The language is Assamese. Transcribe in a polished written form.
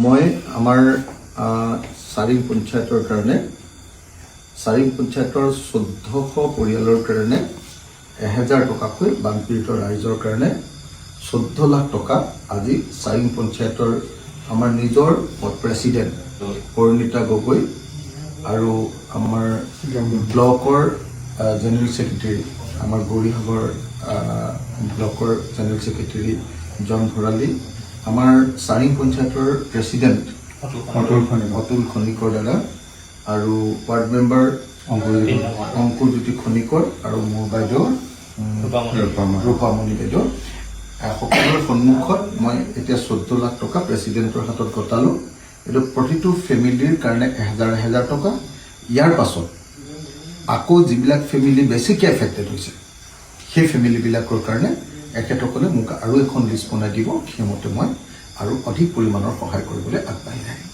মই আমাৰ চাৰিং পঞ্চায়তৰ কাৰণে চাৰিং পঞ্চায়তৰ 1400 পৰিয়ালৰ কাৰণে 1000 টকাকৈ বানপীড়িত ৰাইজৰ কাৰণে 14 লাখ টকা আজি চাৰিং পঞ্চায়তৰ আমাৰ নিজৰ প্ৰেচিডেণ্ট পৰিণীতা গগৈ আৰু আমাৰ ব্লকৰ জেনেৰেল সেক্ৰেটাৰী আমাৰ গৌৰীসাগৰ ব্লকৰ জেনেৰেল সেক্ৰেটাৰী জন ভৰালী আমাৰ চাৰিং পঞ্চায়তৰ প্ৰেচিডেণ্ট অতুল খনিকৰ দাদা আৰু ৱাৰ্ড মেম্বাৰ অংকুৰজ্যোতি খনিকৰ আৰু মোৰ বাইদেউ ৰূপামণি বাইদেউ সকলোৰে সন্মুখত মই এতিয়া 14 লাখ টকা প্ৰেচিডেণ্টৰ হাতত গতালোঁ। এইটো প্ৰতিটো ফেমিলিৰ কাৰণে 1000 টকা। ইয়াৰ পাছত আকৌ যিবিলাক ফেমিলি বেছিকৈ এফেক্টেড হৈছে সেই ফেমিলিবিলাকৰ কাৰণে এখেতসকলে মোক আৰু এখন লিষ্ট বনাই দিব, সেইমতে মই আৰু অধিক পৰিমাণৰ সহায় কৰিবলৈ আগবাঢ়ি আহিম।